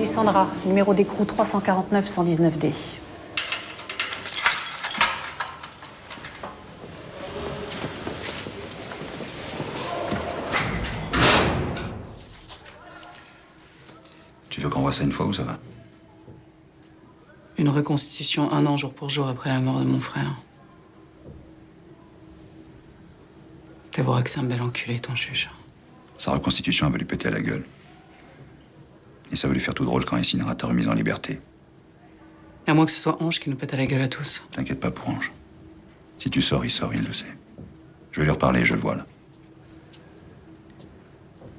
Oui, Sandra, numéro d'écrou 349-119D. Tu veux qu'on voit ça une fois ou ça va? Une reconstitution 1 an jour pour jour après la mort de mon frère. T'avoueras que c'est un bel enculé, ton juge. Sa reconstitution va lui péter à la gueule. Et ça va lui faire tout drôle quand il signera ta remise en liberté. À moins que ce soit Ange qui nous pète à la gueule à tous. T'inquiète pas pour Ange. Si tu sors, il le sait. Je vais lui reparler, je le vois là.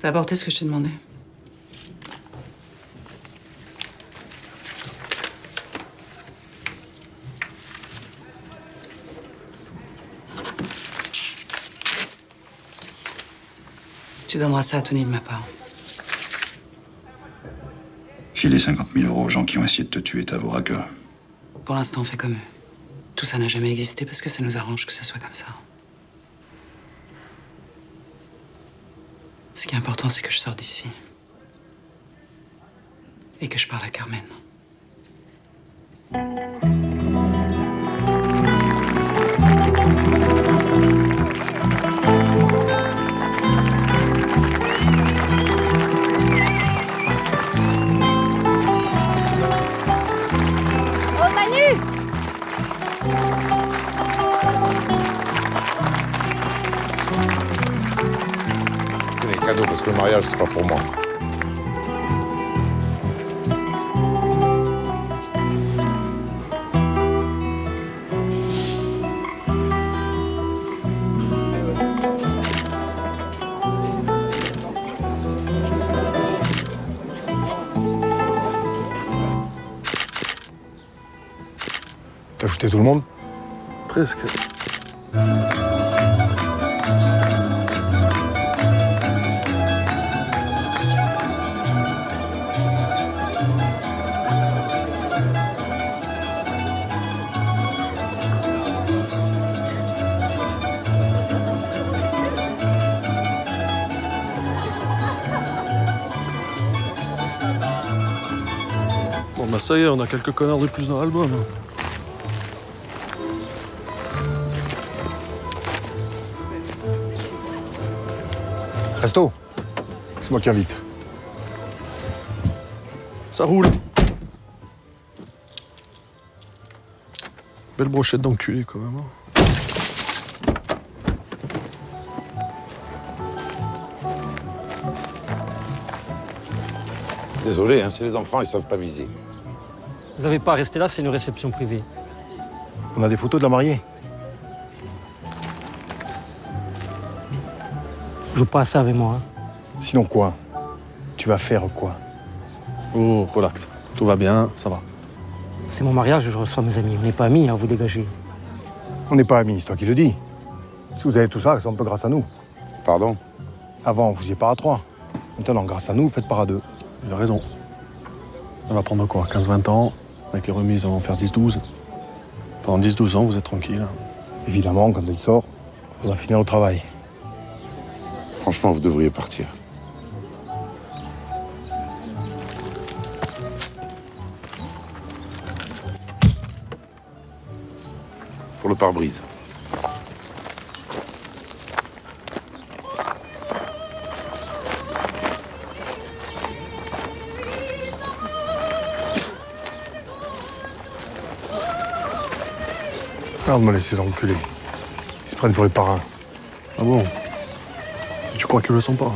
T'as apporté ce que je t'ai demandé? Tu donneras ça à Tony de ma part. Filer 50 000 € aux gens qui ont essayé de te tuer, t'avoueras que... Pour l'instant, on fait comme eux. Tout ça n'a jamais existé parce que ça nous arrange que ça soit comme ça. Ce qui est important, c'est que je sors d'ici. Et que je parle à Carmen. Cadeau parce que le mariage c'est pas pour moi. T'as shooté tout le monde? Presque. Bon bah ça y est, on a quelques connards de plus dans l'album. Resto, c'est moi qui invite. Ça roule. Belle brochette d'enculé quand même. Désolé, hein, c'est les enfants, ils savent pas viser. Vous n'avez pas à rester là, c'est une réception privée. On a des photos de la mariée. Joue pas à ça avec moi. Hein. Sinon quoi? Tu vas faire quoi? Oh, relax. Tout va bien, ça va. C'est mon mariage, je reçois mes amis. On n'est pas amis, hein, vous dégagez. On n'est pas amis, c'est toi qui le dis. Si vous avez tout ça, c'est un peu grâce à nous. Pardon? Avant, vous faisiez part à 3. Maintenant, grâce à nous, vous faites part à 2. Il a raison. Ça va prendre quoi, 15-20 ans? Avec les remises, on va en faire 10-12. Pendant 10-12 ans, vous êtes tranquille. Évidemment, quand elle sort, il faudra finir le travail. Franchement, vous devriez partir. Pour le pare-brise. Regarde-moi ces enculés. Ils se prennent pour les parrains. Ah bon? Si tu crois qu'ils le sont pas.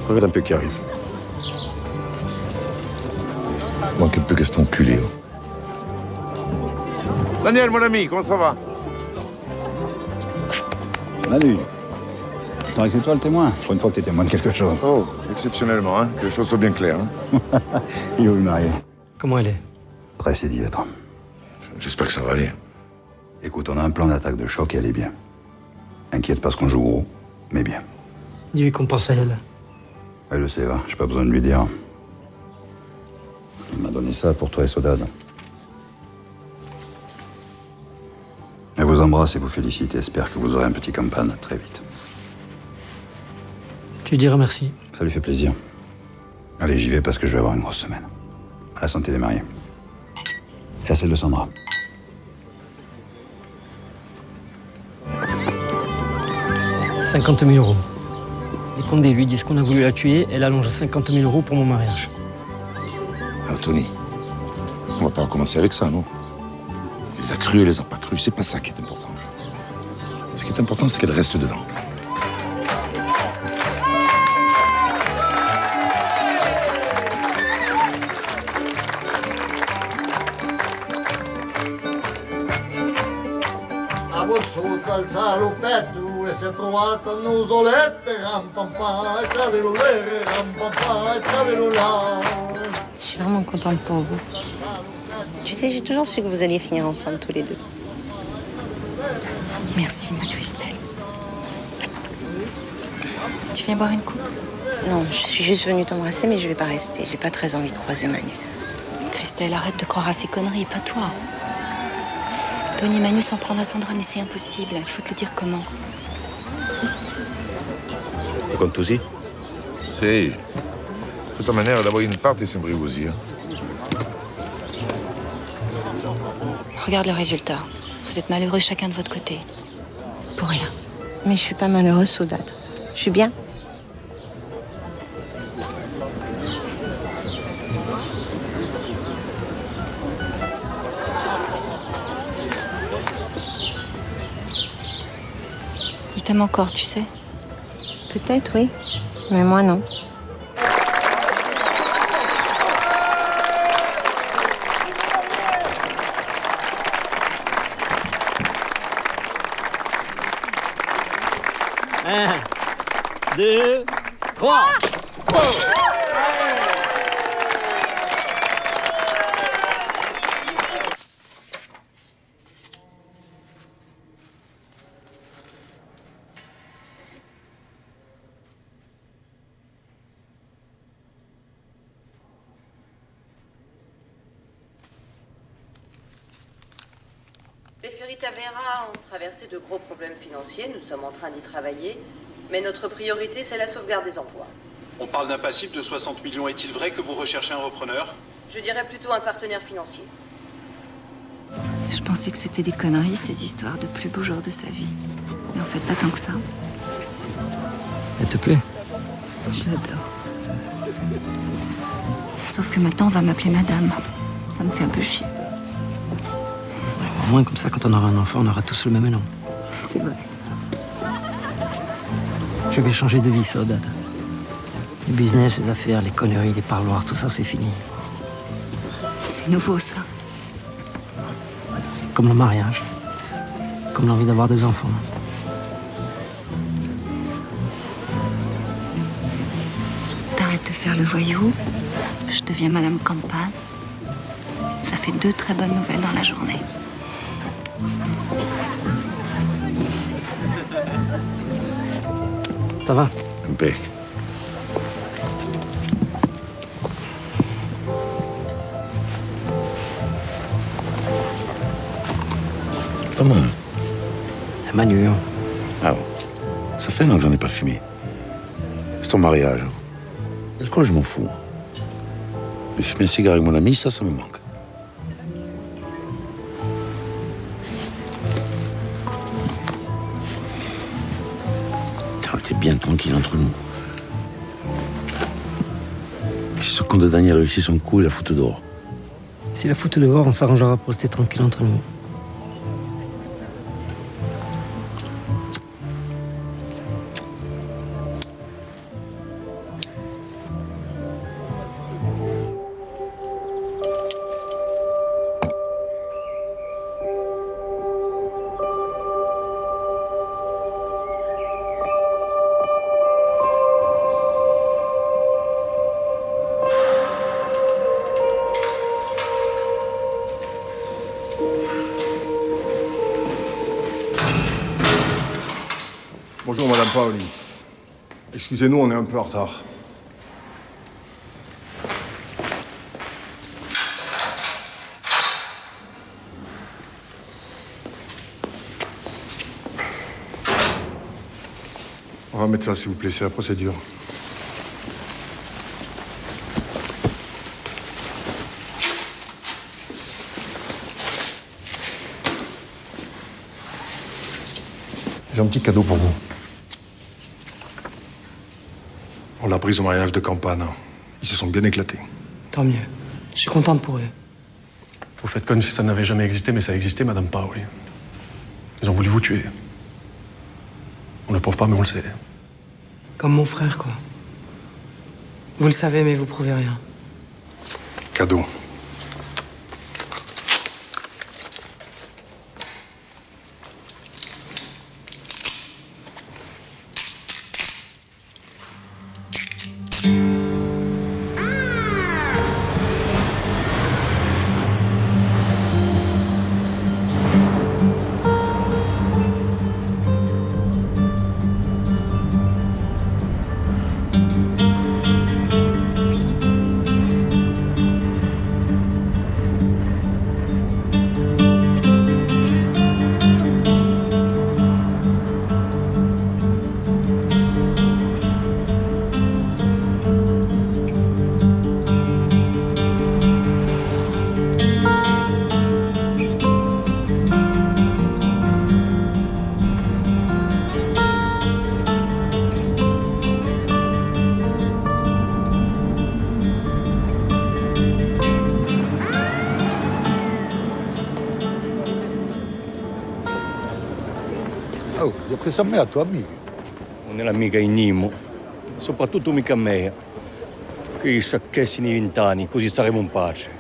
Regarde un peu qui arrive. Manque un peu que cet enculé. Daniel, mon ami, comment ça va? Manu, tant que c'est toi le témoin. Pour une fois que t'es témoin de quelque chose. Oh, exceptionnellement, hein, que les choses soient bien claires. Hein. Il est où le marié? Comment elle est? Très sédiètre. J'espère que ça va aller. Écoute, on a un plan d'attaque de choc et elle est bien. Inquiète parce qu'on joue gros, mais bien. Dis-lui qu'on pense à elle. Elle le sait, va. J'ai pas besoin de lui dire. Il m'a donné ça pour toi et Sodade. Elle vous emmène embrasse et vous félicite et espère que vous aurez un petit campagne très vite. Tu diras merci. Ça lui fait plaisir. Allez, j'y vais parce que je vais avoir une grosse semaine. À la santé des mariés. Et à celle de Sandra. « 50 000 euros. Les Condés lui disent qu'on a voulu la tuer, elle allonge 50 000 euros pour mon mariage. Alors, Tony, on va pas recommencer avec ça, non? Elle les a crues, elle les a pas crues, c'est pas ça qui est important. Ce qui est important, c'est qu'elle reste dedans. Ha voluto alzare il petto e si è trovata nusolette, rampampa, e tradelulere, rampampa, e tradelula. Je suis vraiment contente pour vous. Tu sais, j'ai toujours su que vous alliez finir ensemble tous les deux. Merci, ma Christelle. Tu viens boire une coupe? Non, je suis juste venue t'embrasser, mais je vais pas rester. J'ai pas très envie de croiser Manu. Christelle, arrête de croire à ces conneries, pas toi. Tony et Manu s'en prendre à Sandra, mais c'est impossible. Il faut te le dire comment. Con tu sì? Sì. De toute manière, d'abord une part, è sempre così. Regarde le résultat. Vous êtes malheureux chacun de votre côté. Pour rien. Mais je suis pas malheureuse, Soudad. Je suis bien. Il t'aime encore, tu sais. Peut-être, oui. Mais moi, non. Un, deux, trois. Les Ferry-Tavera ont traversé de gros problèmes financiers, nous sommes en train d'y travailler, mais notre priorité, c'est la sauvegarde des emplois. On parle d'un passif de 60 millions. Est-il vrai que vous recherchez un repreneur? Je dirais plutôt un partenaire financier. Je pensais que c'était des conneries, ces histoires de plus beau jour de sa vie. Mais en fait, pas tant que ça. Elle te plaît? Je l'adore. Sauf que maintenant, on va m'appeler madame. Ça me fait un peu chier. Au moins, comme ça, quand on aura un enfant, on aura tous le même nom. C'est vrai. Je vais changer de vie, Saudade. Le business, les affaires, les conneries, les parloirs, tout ça, c'est fini. C'est nouveau, ça. Comme le mariage. Comme l'envie d'avoir des enfants. T'arrêtes de faire le voyou. Je deviens Madame Campagne. Ça fait 2 très bonnes nouvelles dans la journée. Ça va? Impec. Comment? Manu. Ah bon. Ça fait un an que j'en ai pas fumé. C'est ton mariage. L'alcool, je m'en fous. Mais fumer un cigare avec mon ami, ça me manque. Ça aurait été bien tranquille entre nous. Si ce con de Daniel réussit son coup, il la fout dehors. Si la fout dehors, on s'arrangera pour rester tranquille entre nous. Bonjour, Madame Paoli. Excusez-nous, on est un peu en retard. On va mettre ça, s'il vous plaît, c'est la procédure. J'ai un petit cadeau pour vous. On l'a prise au mariage de Campana. Ils se sont bien éclatés. Tant mieux. Je suis contente pour eux. Vous faites comme si ça n'avait jamais existé, mais ça a existé, Madame Paoli. Ils ont voulu vous tuer. On ne le prouve pas, mais on le sait. Comme mon frère, quoi. Vous le savez, mais vous prouvez rien. Cadeau. Oh, ho preso a me la tua amica. Non è l'amica di Nimo, soprattutto mica mia. Che i sciacchessi nei 20 anni, così saremo in pace.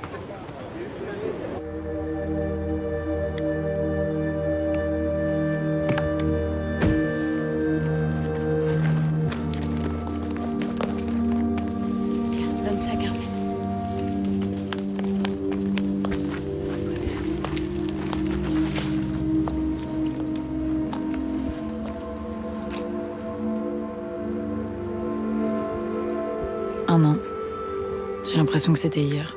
Tiens, donne ça à Carmen. Un an. J'ai l'impression que c'était hier.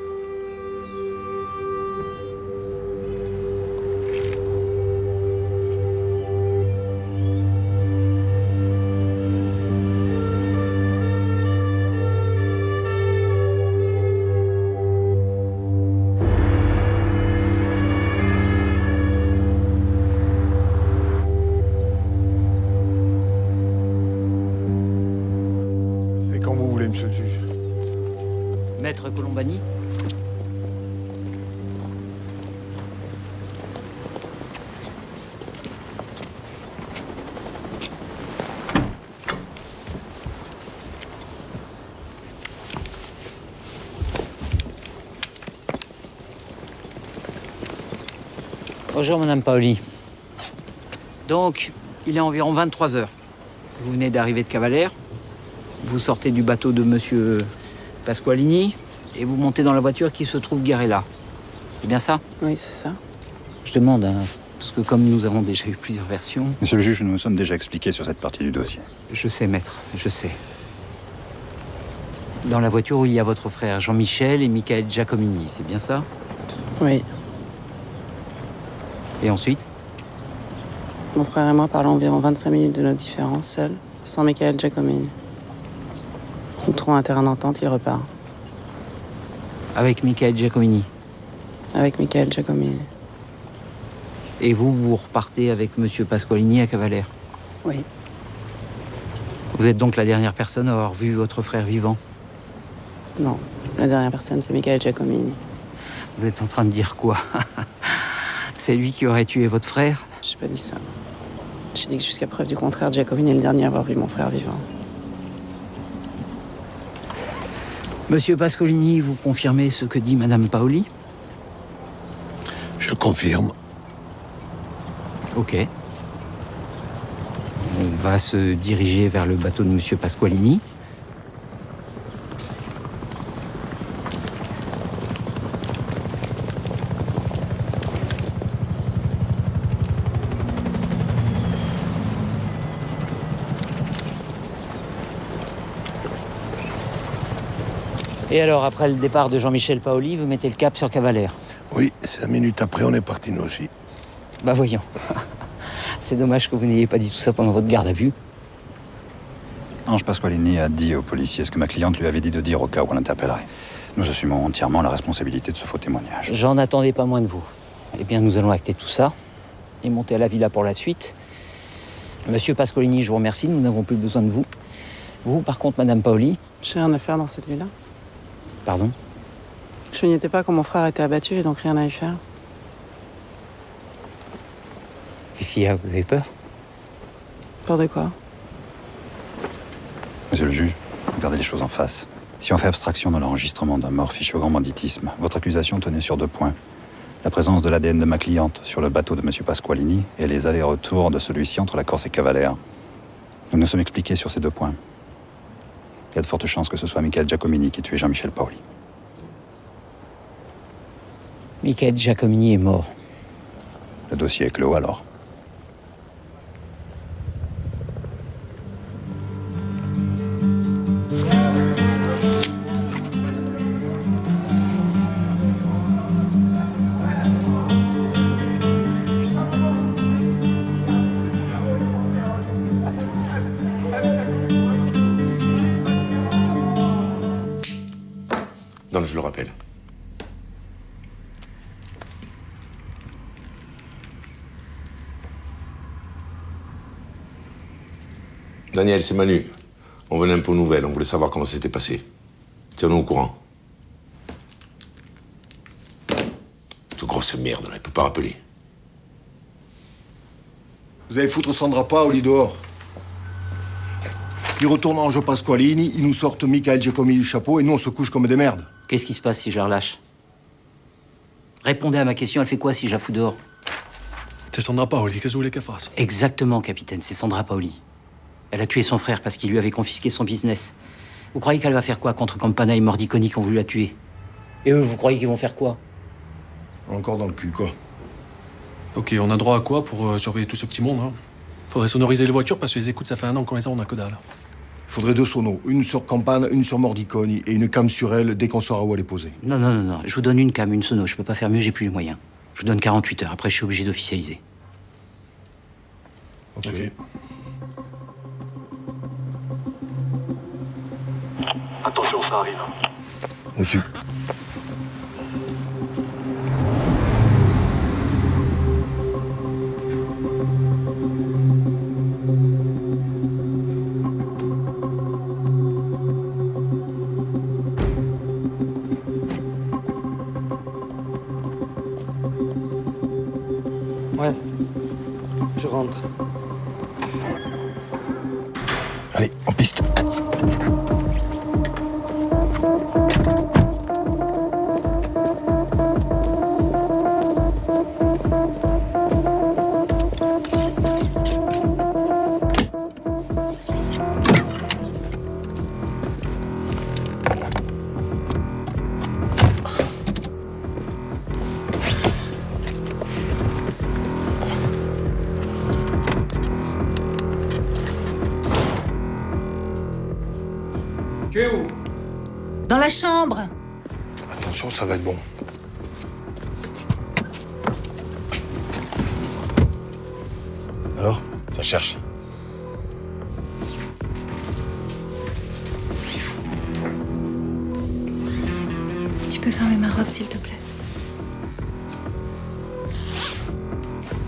C'est quand vous voulez, monsieur le juge. Maître Colombani? Bonjour, Madame Paoli. Donc, il est environ 23 heures. Vous venez d'arriver de Cavalère. Vous sortez du bateau de Monsieur Pasqualini et vous montez dans la voiture qui se trouve garée là. C'est bien ça? Oui, c'est ça. Je demande, hein, parce que comme nous avons déjà eu plusieurs versions... Monsieur le juge, nous nous sommes déjà expliqués sur cette partie du dossier. Je sais, maître, je sais. Dans la voiture où il y a votre frère Jean-Michel et Michael Giacomini, c'est bien ça? Oui. Et ensuite? Mon frère et moi parlons environ 25 minutes de notre différence, seuls, sans Michael Giacomini. Nous trouvons un terrain d'entente, il repart. Avec Michael Giacomini? Avec Michael Giacomini. Et vous repartez avec Monsieur Pasqualini à Cavalère? Oui. Vous êtes donc la dernière personne à avoir vu votre frère vivant? Non, la dernière personne, c'est Michael Giacomini. Vous êtes en train de dire quoi? C'est lui qui aurait tué votre frère? J'ai pas dit ça. J'ai dit que jusqu'à preuve du contraire, Giacomini est le dernier à avoir vu mon frère vivant. Monsieur Pasqualini, vous confirmez ce que dit Madame Paoli? Je confirme. Ok. On va se diriger vers le bateau de Monsieur Pasqualini. Et alors, après le départ de Jean-Michel Paoli, vous mettez le cap sur Cavalère? Oui, 5 minutes après, on est parti nous aussi. Bah voyons. C'est dommage que vous n'ayez pas dit tout ça pendant votre garde à vue. Ange Pasqualini a dit au policier ce que ma cliente lui avait dit de dire au cas où on l'interpellerait. Nous assumons entièrement la responsabilité de ce faux témoignage. J'en attendais pas moins de vous. Eh bien, nous allons acter tout ça et monter à la villa pour la suite. Monsieur Pasqualini, je vous remercie, nous n'avons plus besoin de vous. Vous, par contre, Madame Paoli... J'ai rien à faire dans cette villa. Pardon? Je n'y étais pas quand mon frère était abattu, j'ai donc rien à y faire. Qu'est-ce qu'il y a? Vous avez peur? Peur de quoi? Monsieur le juge, regardez les choses en face. Si on fait abstraction de l'enregistrement d'un mort fiché au grand banditisme, votre accusation tenait sur 2 points. La présence de l'ADN de ma cliente sur le bateau de monsieur Pasqualini et les allers-retours de celui-ci entre la Corse et Cavalère. Nous nous sommes expliqués sur ces 2 points. Il y a de fortes chances que ce soit Michael Giacomini qui ait tué Jean-Michel Paoli. Michael Giacomini est mort. Le dossier est clos alors. Non, je le rappelle. Daniel, c'est Manu. On venait un peu aux nouvelles, on voulait savoir comment c'était passé. Tiens-nous au courant. Toute grosse merde, là, il peut pas rappeler. Vous allez foutre Sandra Paoli dehors. Il retourne Ange Pasqualini, ils nous sortent Michael Giacomini du chapeau et nous on se couche comme des merdes. Qu'est-ce qui se passe si je la relâche? Répondez à ma question, elle fait quoi si je la fous dehors? C'est Sandra Paoli, qu'est-ce que vous voulez qu'elle fasse? Exactement, capitaine, c'est Sandra Paoli. Elle a tué son frère parce qu'il lui avait confisqué son business. Vous croyez qu'elle va faire quoi contre Campana et Mordiconi qui ont voulu la tuer? Et eux, vous croyez qu'ils vont faire quoi? Encore dans le cul, quoi. Ok, on a droit à quoi pour surveiller tout ce petit monde, hein? Faudrait sonoriser les voitures parce que les écoutes, ça fait 1 an qu'on les a, on a que dalle. Il faudrait 2 sonos, une sur Campane, une sur Mordiconi et une cam sur elle dès qu'on saura où elle est posée. Non, non, non, non. Je vous donne une cam, une sono. Je peux pas faire mieux, j'ai plus les moyens. Je vous donne 48 heures. Après, je suis obligé d'officialiser. Ok. Attention, ça arrive. Monsieur. Ouais. Je rentre. Allez, en piste. Tu es où? Dans la chambre. Attention, ça va être bon. Alors? Ça cherche. Tu peux fermer ma robe, s'il te plaît?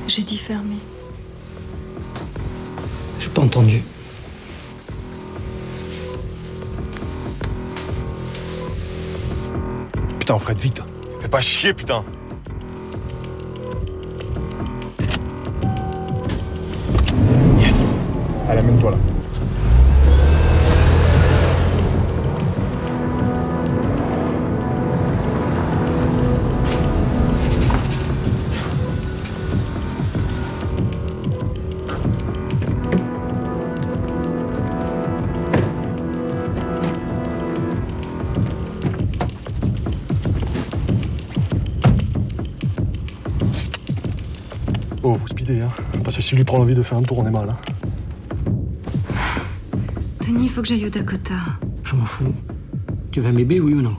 J'ai dit fermer. J'ai pas entendu. Putain, Fred, vite. Fais pas chier, putain. Yes. Allez, amène-toi là. Oh, vous speedez, hein? Parce que si lui prend l'envie de faire un tour, on est mal, hein? Denis, il faut que j'aille au Dakota. Je m'en fous. Tu veux un bébé, oui ou non?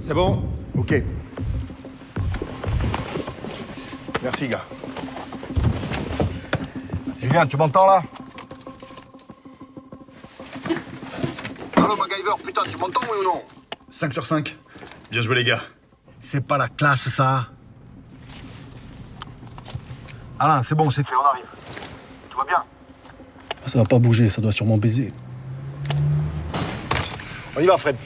C'est bon? Ok. Merci, gars. Julien, tu m'entends là? Allô, MacGyver, putain, tu m'entends, oui ou non? 5 sur 5. Bien joué, les gars. C'est pas la classe, ça. Ah, c'est bon, c'est fait, on arrive. Tout va bien? Ça va pas bouger, ça doit sûrement baiser. On y va, Fred.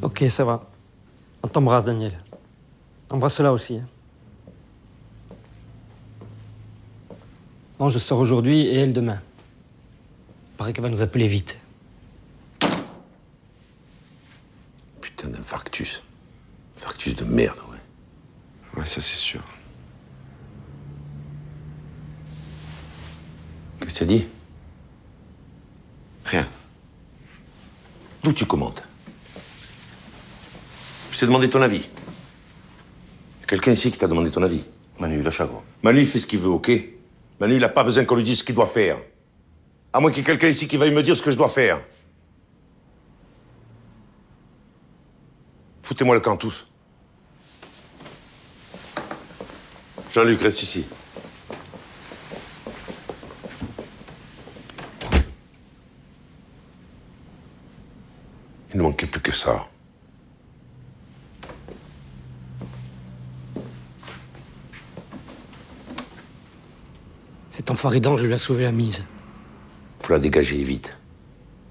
Ok, ça va. On t'embrasse, Daniel. Embrasse-la aussi. Hein. Bon, je sors aujourd'hui et elle demain. Paraît qu'elle va nous appeler vite. Putain d'infarctus. Infarctus de merde, ouais. Ouais, ça c'est sûr. Qu'est-ce que t'as dit? Rien. D'où tu commentes? Je t'ai demandé ton avis. Quelqu'un ici qui t'a demandé ton avis? Manu, lâche gros. Manu, il fait ce qu'il veut, ok? Manu, il n'a pas besoin qu'on lui dise ce qu'il doit faire. À moins qu'il y ait quelqu'un ici qui veuille me dire ce que je dois faire. Foutez-moi le camp, tous. Jean-Luc, reste ici. Il ne manquait plus que ça. Cet enfoiré d'ange lui a sauvé la mise. Faut la dégager vite.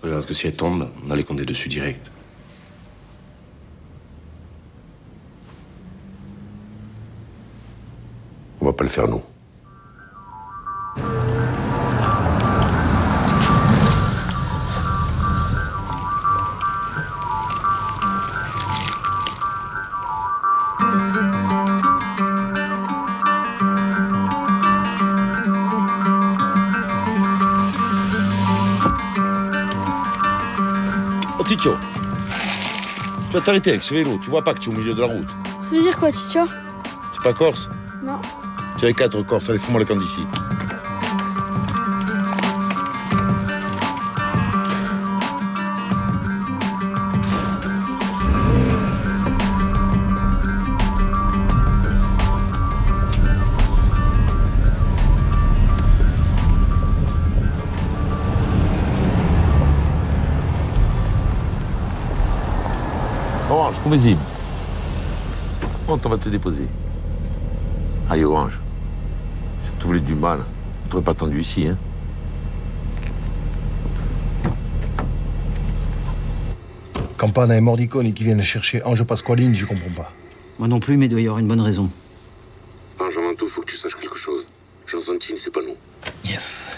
Regarde que si elle tombe, on a les condés dessus direct. On va pas le faire, nous. Oh, Titio, tu vas t'arrêter avec ce vélo. Tu vois pas que tu es au milieu de la route. Ça veut dire quoi, Titio? Tu es pas corse? Non. Tu as 4 corses, allez, fous-moi le camp d'ici. Orange, come-y. On va te déposer. Aïe, Orange. Si tu voulais du mal, on t'aurait pas attendu ici, hein. Campana et Mordicone qui viennent chercher Ange Pasqualini, je comprends pas. Moi non plus, mais il doit y avoir une bonne raison. Ange, avant tout, faut que tu saches quelque chose. Jean Santini, c'est pas nous. Yes.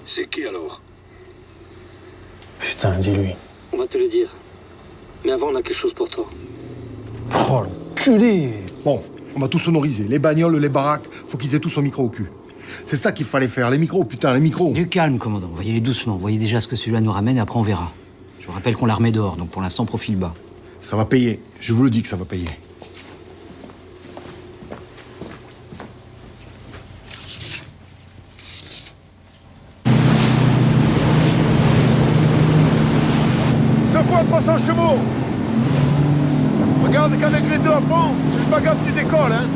C'est qui alors? Putain, dis-lui. On va te le dire. Mais avant, on a quelque chose pour toi. Oh, l'enculé. Bon, on va tout sonoriser. Les bagnoles, les baraques, faut qu'ils aient tous un micro au cul. C'est ça qu'il fallait faire, les micros, putain, les micros. Du calme, commandant. Voyez-les doucement. Voyez déjà ce que celui-là nous ramène et après on verra. Je vous rappelle qu'on l'a remis dehors, donc pour l'instant, profil bas. Ça va payer. Je vous le dis que ça va payer. Deux fois 300 chevaux. Regarde qu'avec les deux à fond, fais pas gaffe, tu décolles, hein.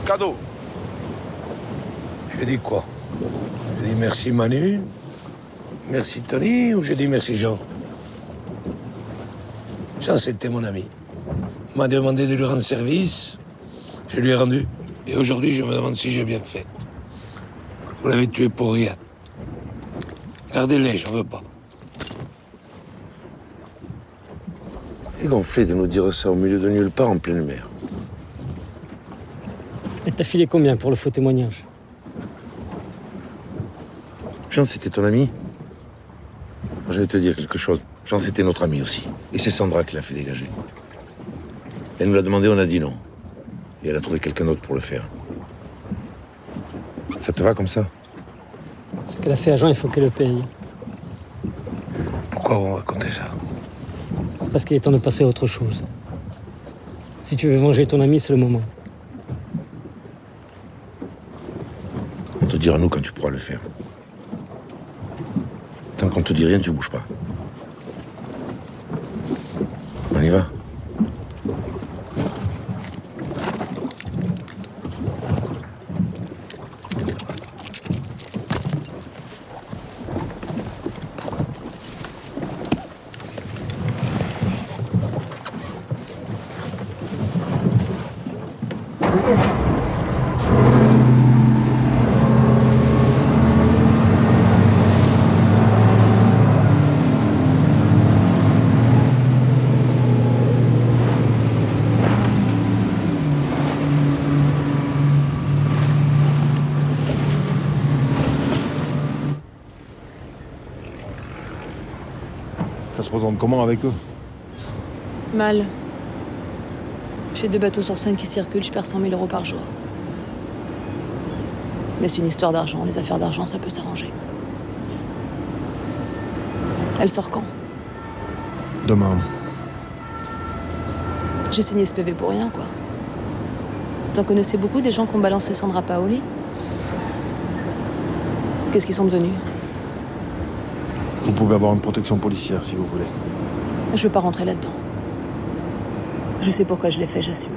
Cadeau. Je dis quoi? Je dis merci Manu, merci Tony ou je dis merci Jean? Jean, c'était mon ami. Il m'a demandé de lui rendre service, je lui ai rendu. Et aujourd'hui, je me demande si j'ai bien fait. Vous l'avez tué pour rien. Gardez-les, j'en veux pas. Il est gonflé de nous dire ça au milieu de nulle part en pleine mer. Et t'as filé combien pour le faux témoignage? Jean, c'était ton ami? Je vais te dire quelque chose. Jean, c'était notre ami aussi. Et c'est Sandra qui l'a fait dégager. Elle nous l'a demandé, on a dit non. Et elle a trouvé quelqu'un d'autre pour le faire. Ça te va comme ça? Ce qu'elle a fait à Jean, il faut qu'elle le paye. Pourquoi on racontait ça? Parce qu'il est temps de passer à autre chose. Si tu veux venger ton ami, c'est le moment. On te dira nous quand tu pourras le faire. Tant qu'on te dit rien, tu bouges pas. On y va? Ça se présente comment avec eux? Mal. J'ai 2 bateaux sur 5 qui circulent, je perds 100 000 € par jour. Mais c'est une histoire d'argent. Les affaires d'argent, ça peut s'arranger. Elle sort quand? Demain. J'ai signé ce PV pour rien, quoi. T'en connaissais beaucoup des gens qui ont balancé Sandra Paoli? Qu'est-ce qu'ils sont devenus? Vous pouvez avoir une protection policière si vous voulez. Je veux pas rentrer là-dedans. Je sais pourquoi je l'ai fait, j'assume.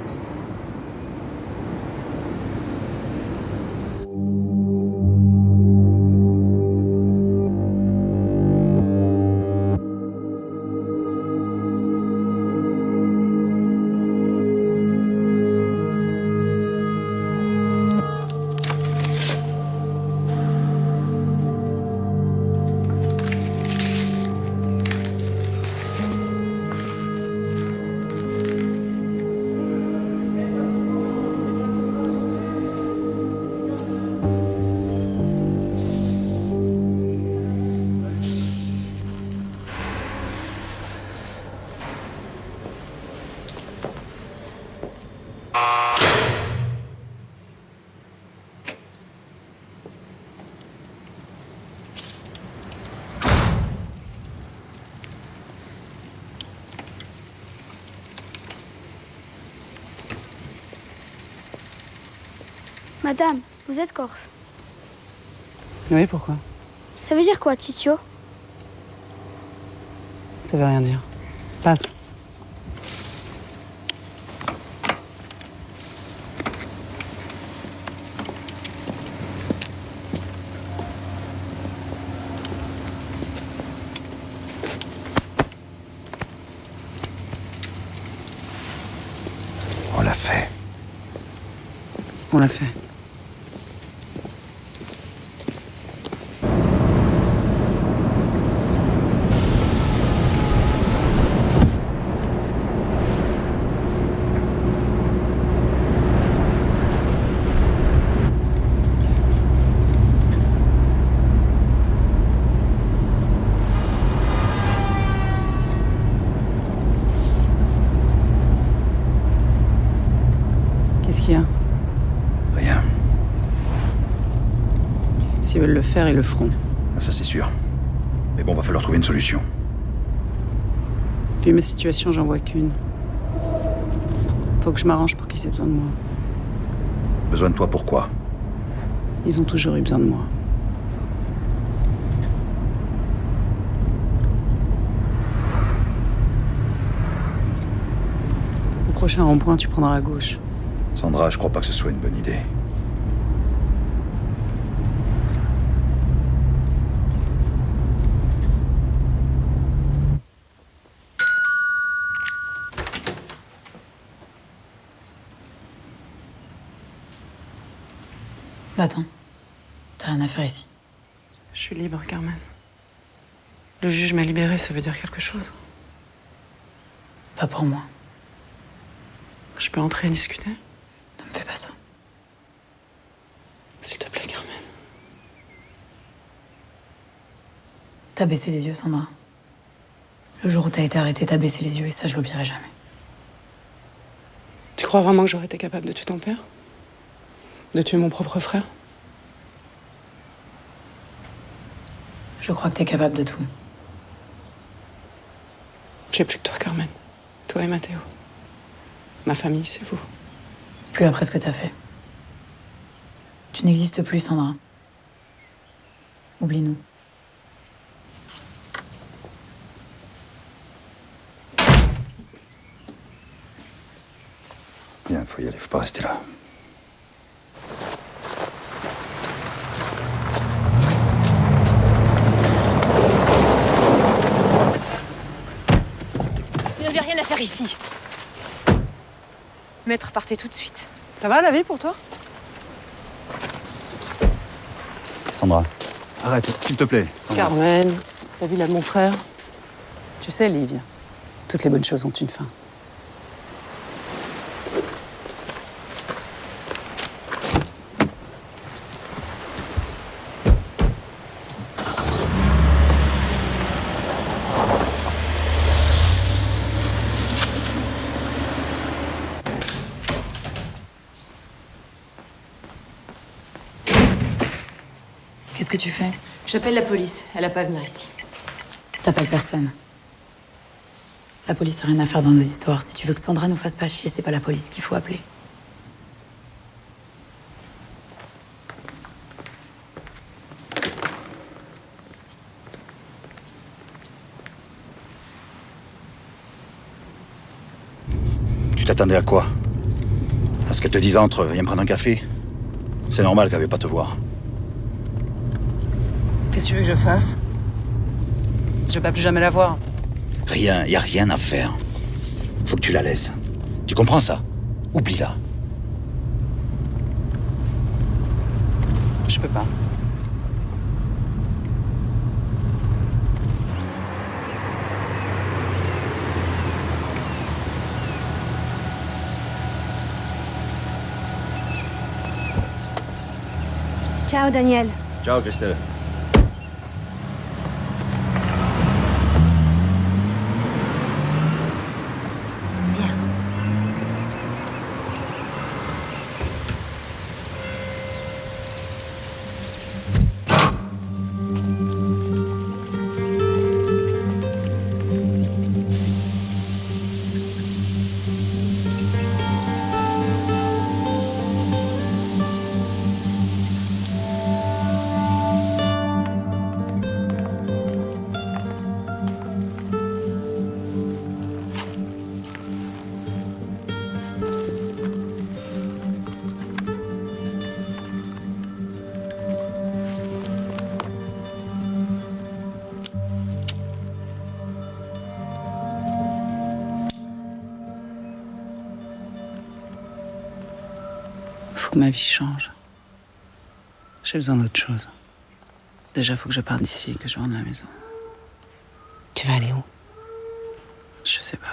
Madame, vous êtes corse. Oui, pourquoi? Ça veut dire quoi, Titio? Ça veut rien dire. Passe. On l'a fait. On l'a fait. Qu'est-ce qu'il y a? Rien. S'ils veulent le faire, ils le feront. Ah, ça c'est sûr. Mais bon, va falloir trouver une solution. Vu ma situation, j'en vois qu'une. Faut que je m'arrange pour qu'ils aient besoin de moi. Besoin de toi pourquoi? Ils ont toujours eu besoin de moi. Au prochain rond-point, tu prendras à gauche. Sandra, je crois pas que ce soit une bonne idée. Bah attends. T'as rien à faire ici. Je suis libre, Carmen. Le juge m'a libérée, ça veut dire quelque chose. Pas pour moi. Je peux entrer et discuter? Ne me fais pas ça. S'il te plaît, Carmen. T'as baissé les yeux, Sandra. Le jour où t'as été arrêtée, t'as baissé les yeux et ça, je l'oublierai jamais. Tu crois vraiment que j'aurais été capable de tuer ton père? De tuer mon propre frère? Je crois que t'es capable de tout. J'ai plus que toi, Carmen. Toi et Mathéo. Ma famille, c'est vous. Plus après ce que t'as fait. Tu n'existes plus, Sandra. Oublie-nous. Bien, faut y aller, faut pas rester là. Vous n'avez rien à faire ici. Maître, partez tout de suite. Ça va, la vie, pour toi? Sandra, arrête, s'il te plaît. Sandra. Carmen, t'as vu là de mon frère? Tu sais, Livia, toutes les bonnes choses ont une fin. Qu'est-ce que tu fais? J'appelle la police. Elle a pas à venir ici. T'appelles personne. La police a rien à faire dans nos histoires. Si tu veux que Sandra nous fasse pas chier, c'est pas la police qu'il faut appeler. Tu t'attendais à quoi? À ce qu'elle te dise entre, viens me prendre un café? C'est normal qu'elle veut pas te voir. Qu'est-ce que tu veux que je fasse? Je vais pas plus jamais la voir. Rien, y a rien à faire. Faut que tu la laisses. Tu comprends ça? Oublie-la. Je peux pas. Ciao, Daniel. Ciao, Christelle. Faut que ma vie change. J'ai besoin d'autre chose. Déjà, faut que je parte d'ici et que je rentre à la maison. Tu vas aller où? Je sais pas.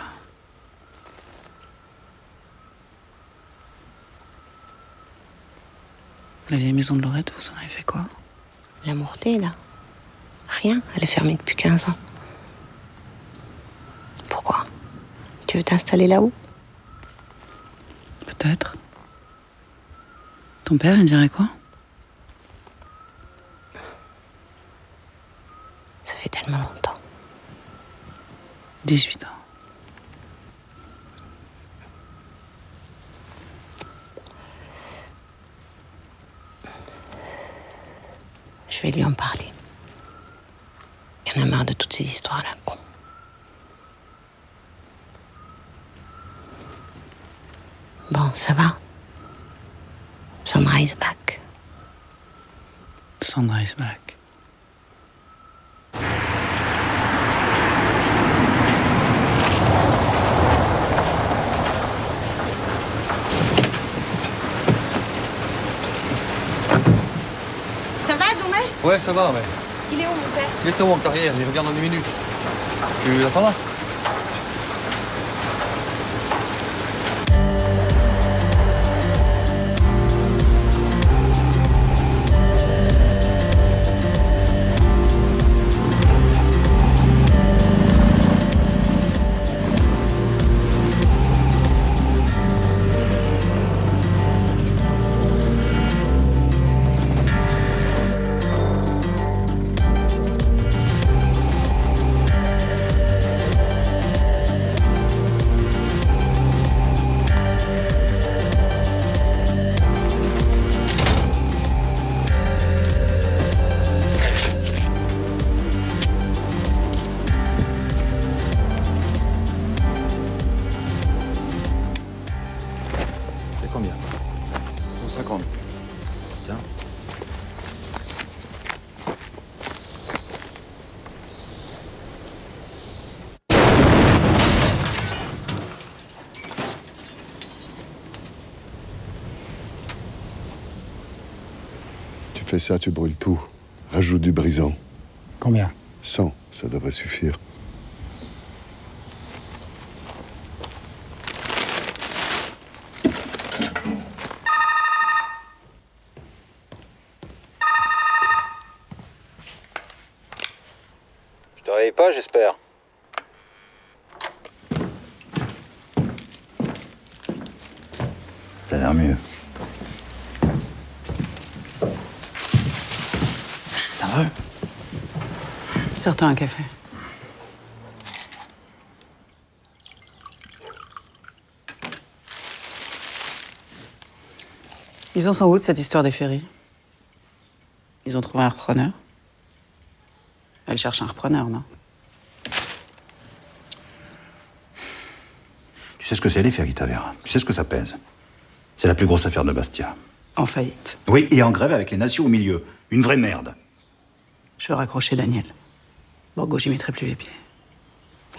La vieille maison de Lorette, vous en avez fait quoi? La Mourtée, là. Rien, elle est fermée depuis 15 ans. Pourquoi? Tu veux t'installer là-haut? Peut-être. Ton père, il dirait quoi? Ça fait tellement longtemps. 18 ans. Je vais lui en parler. Il y en a marre de toutes ces histoires à la con. Bon, ça va. Sandra is back. Sandra is back. Ça va, Ouais, ça va, mais... Il est où, mon père? Il était où en carrière? Il revient dans 10 minutes. Tu l'attendras? C'est combien? 150. Tiens. Tu fais ça, tu brûles tout. Rajoute du brisant. Combien? 100, ça devrait suffire. Tu te réveilles pas, j'espère. Ça a l'air mieux. T'en veux? Sers-toi un café. Ils en sont où de cette histoire des ferries? Ils ont trouvé un repreneur? Elle cherche un repreneur, non? Tu sais ce que c'est, les ferries Tavera? Tu sais ce que ça pèse? C'est la plus grosse affaire de Bastia. En faillite. Oui, et en grève avec les nations au milieu. Une vraie merde. Je veux raccrocher Daniel. Borgo, j'y mettrai plus les pieds.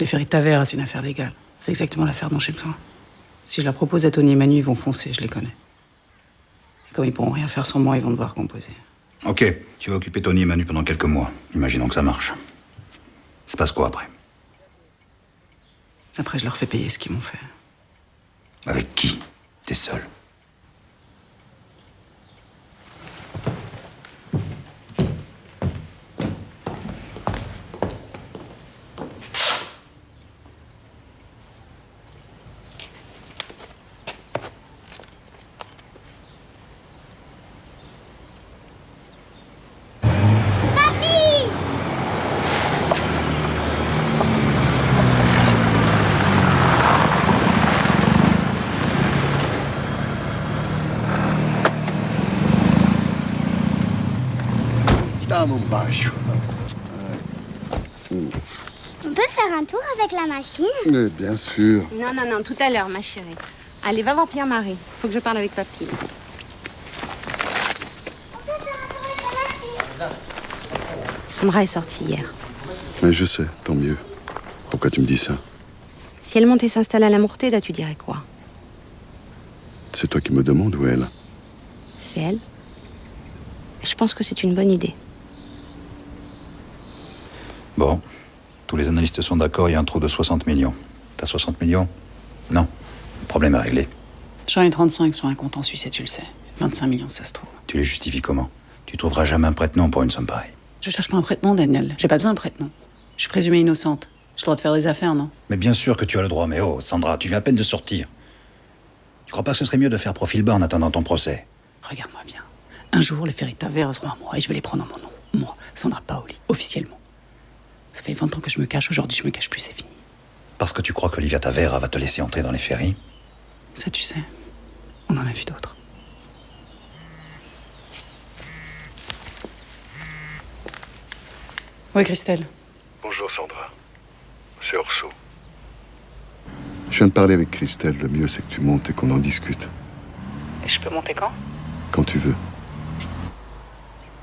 Les ferries de Tavera, c'est une affaire légale. C'est exactement l'affaire dont j'ai besoin. Si je la propose à Tony et Manu, ils vont foncer, je les connais. Et comme ils pourront rien faire sans moi, ils vont devoir composer. Ok, tu vas occuper Tony et Manu pendant quelques mois. Imaginons que ça marche. Il se passe quoi après? Après, je leur fais payer ce qu'ils m'ont fait. Avec qui? T'es seul. Dammi un bacio. On peut faire un tour avec la machine? Mais bien sûr. Non, non, non, tout à l'heure, ma chérie. Allez, va voir Pierre-Marie. Faut que je parle avec papy. Sandra est sortie hier. Mais je sais, tant mieux. Pourquoi tu me dis ça? Si elle montait s'installer à la Mourteda, tu dirais quoi? C'est toi qui me demandes ou elle? C'est elle. Je pense que c'est une bonne idée. Bon, tous les analystes sont d'accord, il y a un trou de 60 millions. T'as 60 millions? Non. Le problème est réglé. J'en ai 35 sur un compte en Suisse et tu le sais. 25 millions, ça se trouve. Tu les justifies comment? Tu trouveras jamais un prête-nom pour une somme pareille. Je cherche pas un prête-nom, Daniel. J'ai pas besoin de prête-nom. Je suis présumée innocente. J'ai le droit de faire des affaires, non? Mais bien sûr que tu as le droit, mais oh, Sandra, tu viens à peine de sortir. Tu crois pas que ce serait mieux de faire profil bas en attendant ton procès? Regarde-moi bien. Un jour, les ferries Tavera seront à moi et je vais les prendre en mon nom. Moi, Sandra Paoli, officiellement. Ça fait 20 ans que je me cache, aujourd'hui je me cache plus, c'est fini. Parce que tu crois qu'Olivia Tavera va te laisser entrer dans les ferries? Ça, tu sais, on en a vu d'autres. Oui, Christelle. Bonjour Sandra. C'est Orso. Je viens de parler avec Christelle. Le mieux, c'est que tu montes et qu'on en discute. Et je peux monter quand? Quand tu veux.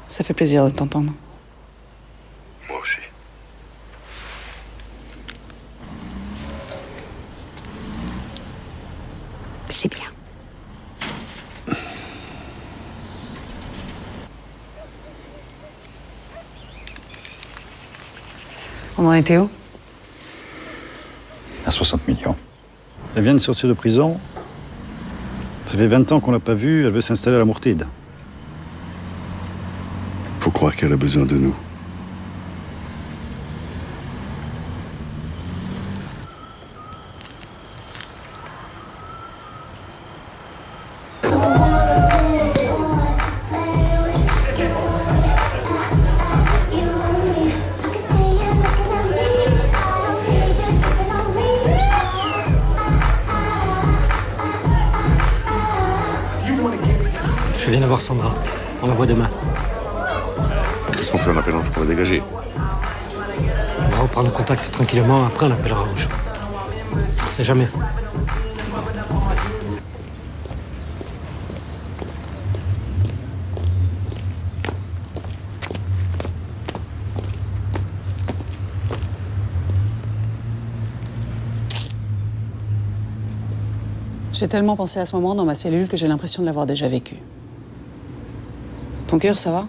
Ça fait plaisir de t'entendre. Moi aussi. C'est bien. On en était où? À 60 millions. Elle vient de sortir de prison. Ça fait 20 ans qu'on l'a pas vue, elle veut s'installer à la Mourtide. Faut croire qu'elle a besoin de nous. Je viens d'avoir Sandra. On la voit demain. Qu'est-ce qu'on fait? On appelle Ange pour la dégager. On va reprendre contact tranquillement, après on appellera Ange. On sait jamais. J'ai tellement pensé à ce moment dans ma cellule que j'ai l'impression de l'avoir déjà vécu. Ton cœur, ça va?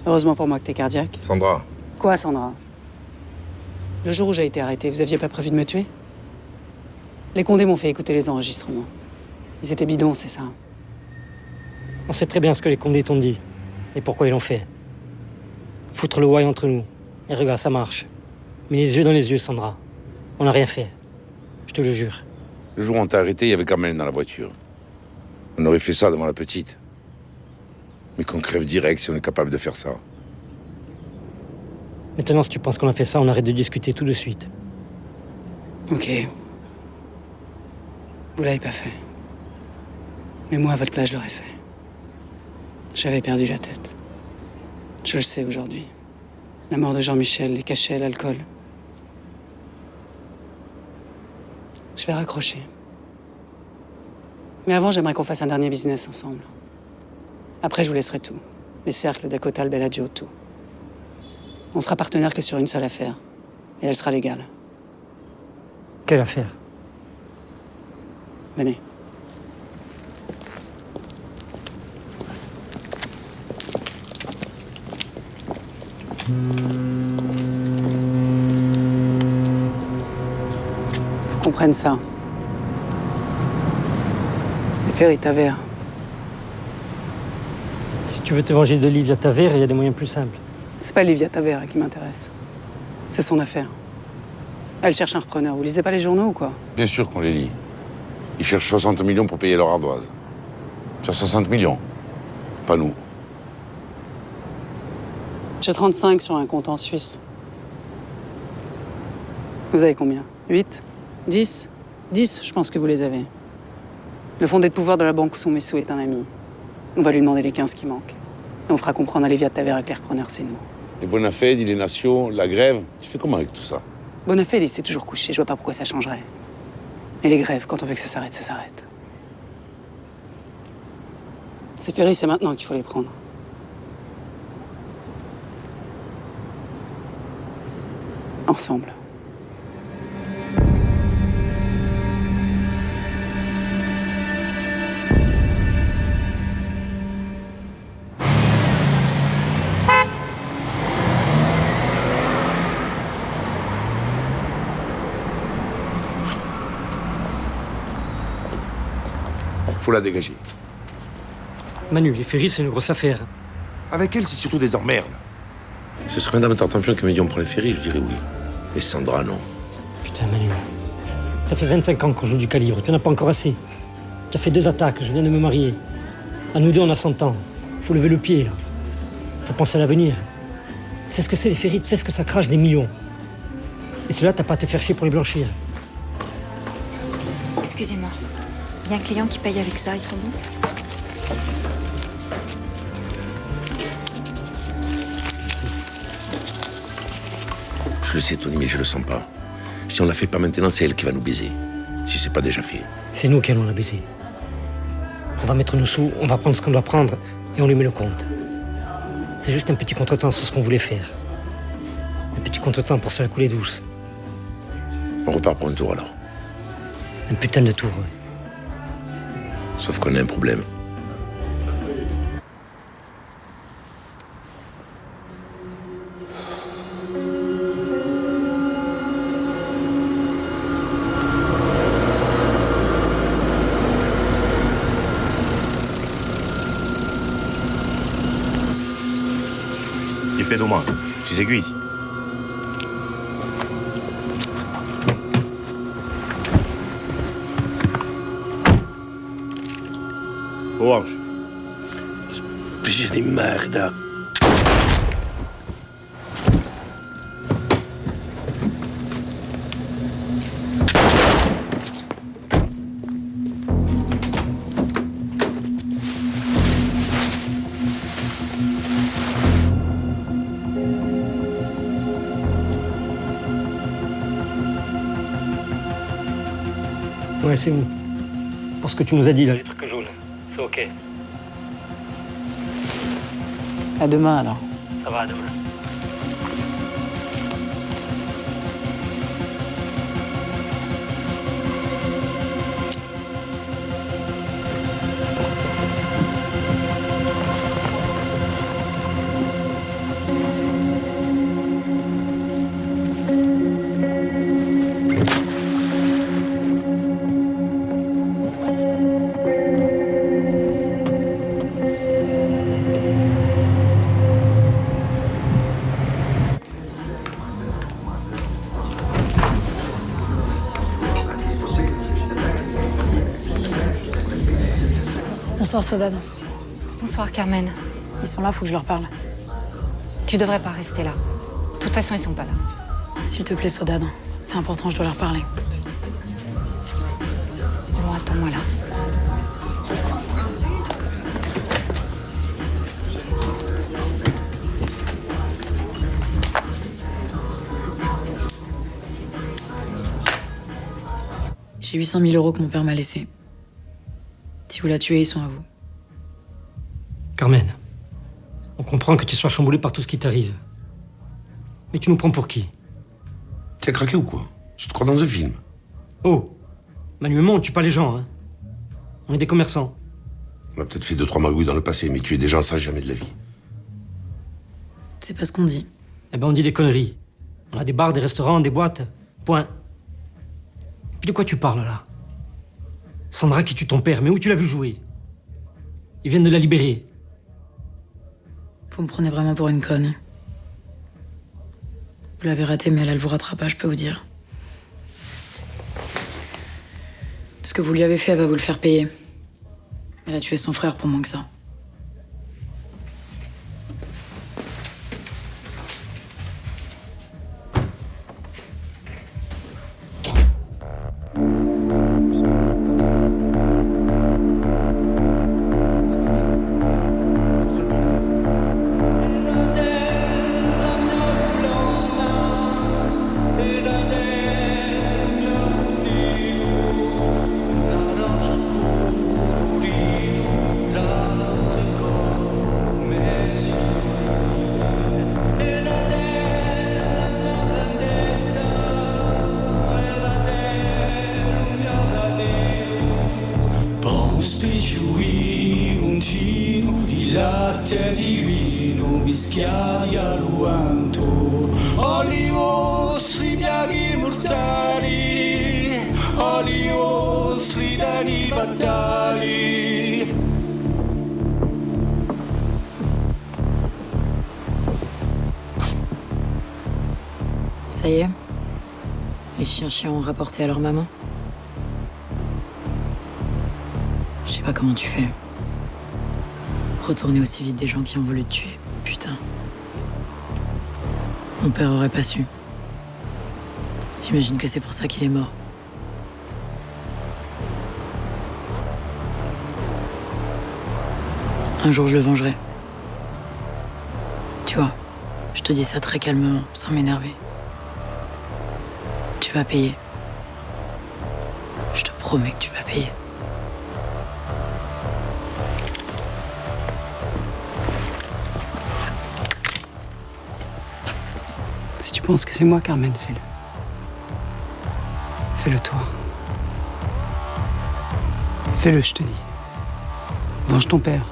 Heureusement pour moi que t'es cardiaque. Sandra. Quoi, Sandra? Le jour où j'ai été arrêtée, vous aviez pas prévu de me tuer? Les Condés m'ont fait écouter les enregistrements. Ils étaient bidons, c'est ça. On sait très bien ce que les Condés t'ont dit et pourquoi ils l'ont fait. Foutre le ouaille entre nous. Et regarde, ça marche. Mais les yeux dans les yeux, Sandra. On n'a rien fait. Je te le jure. Le jour où on t'a arrêté, il y avait Carmel dans la voiture. On aurait fait ça devant la petite. Mais qu'on crève direct si on est capable de faire ça. Maintenant, si tu penses qu'on a fait ça, on arrête de discuter tout de suite. Ok. Vous l'avez pas fait. Mais moi, à votre place, je l'aurais fait. J'avais perdu la tête. Je le sais aujourd'hui. La mort de Jean-Michel, les cachets, l'alcool. Je vais raccrocher. Mais avant, j'aimerais qu'on fasse un dernier business ensemble. Après, je vous laisserai tout. Les cercles, Dakota, le Bellagio, tout. On sera partenaires que sur une seule affaire. Et elle sera légale. Quelle affaire? Venez. Faut qu'on prenne ça. Les ferries Taverne. Si tu veux te venger de Livia Taverne, il y a des moyens plus simples. C'est pas Livia Taverne qui m'intéresse. C'est son affaire. Elle cherche un repreneur. Vous lisez pas les journaux ou quoi? Bien sûr qu'on les lit. Ils cherchent 60 millions pour payer leur ardoise. Sur 60 millions. Pas nous. J'ai 35 sur un compte en Suisse. Vous avez combien? 8? 10? 10, je pense que vous les avez. Le fondé de pouvoir de la banque Soumesso est un ami. On va lui demander les 15 qui manquent. Et on fera comprendre à Livia Taverne que les repreneurs, c'est nous. Les Bonafé, les nations, la grève. Tu fais comment avec tout ça? Bonafé, il s'est toujours couché. Je vois pas pourquoi ça changerait. Et les grèves, quand on veut que ça s'arrête, ça s'arrête. Ces ferries, c'est maintenant qu'il faut les prendre. Ensemble. Faut la dégager. Manu, les ferries, c'est une grosse affaire. Avec elle, c'est surtout des emmerdes. Ce serait Madame Tartampion qui me dit on prend les ferries, je dirais oui. Et Sandra, non. Putain, Manu. Ça fait 25 ans qu'on joue du calibre. Tu n'en as pas encore assez. Tu as fait 2 attaques. Je viens de me marier. À nous deux, on a 100 ans. Faut lever le pied, là. Faut penser à l'avenir. Tu sais ce que c'est, les ferries? Tu sais ce que ça crache des millions. Et cela, t'as pas à te faire chier pour les blanchir. Excusez-moi. Il y a un client qui paye avec ça, ils sont bons? Je le sais, Tony, mais je le sens pas. Si on la fait pas maintenant, c'est elle qui va nous baiser. Si c'est pas déjà fait. C'est nous qui allons la baiser. On va mettre nos sous, on va prendre ce qu'on doit prendre et on lui met le compte. C'est juste un petit contretemps sur ce qu'on voulait faire. Un petit contretemps pour se la couler douce. On repart pour un tour alors. Un putain de tour, ouais. Sauf qu'on a un problème. Ti fais domande, ci segui. Orange. Specie di merda. Ouais, c'est bon. Pour ce que tu nous as dit, là, les trucs jaunes. C'est ok. À demain, alors. Ça va, à demain. Bonsoir, Sodane. Bonsoir, Carmen. Ils sont là, faut que je leur parle. Tu devrais pas rester là. De toute façon, ils sont pas là. S'il te plaît, Sodane. C'est important, je dois leur parler. Bon, attends-moi là. J'ai 800 000 € que mon père m'a laissé. Si vous la tuez, ils sont à vous. Carmen, on comprend que tu sois chamboulé par tout ce qui t'arrive. Mais tu nous prends pour qui? Tu as craqué ou quoi? Tu te crois dans un film? Oh, manuellement, on tue pas les gens, hein. On est des commerçants. On a peut-être fait 2-3 magouilles dans le passé, mais tuer des gens, ça, jamais de la vie. C'est pas ce qu'on dit. Eh ben, on dit des conneries. On a des bars, des restaurants, des boîtes. Point. Puis de quoi tu parles, là? Sandra qui tue ton père, mais où tu l'as vu jouer? Ils viennent de la libérer. Vous me prenez vraiment pour une conne. Vous l'avez ratée, mais elle vous rattrapera, je peux vous dire. Ce que vous lui avez fait, elle va vous le faire payer. Elle a tué son frère pour moins que ça. Ça y est, les chiens ont rapporté à leur maman. Je sais pas comment tu fais. Retourner aussi vite des gens qui ont voulu te tuer, putain. Mon père aurait pas su. J'imagine que c'est pour ça qu'il est mort. Un jour, je le vengerai. Tu vois, je te dis ça très calmement, sans m'énerver. Tu vas payer. Je te promets que tu vas payer. Si tu penses que c'est moi, Carmen, fais-le. Fais-le toi. Fais-le, je te dis. Venge ton père.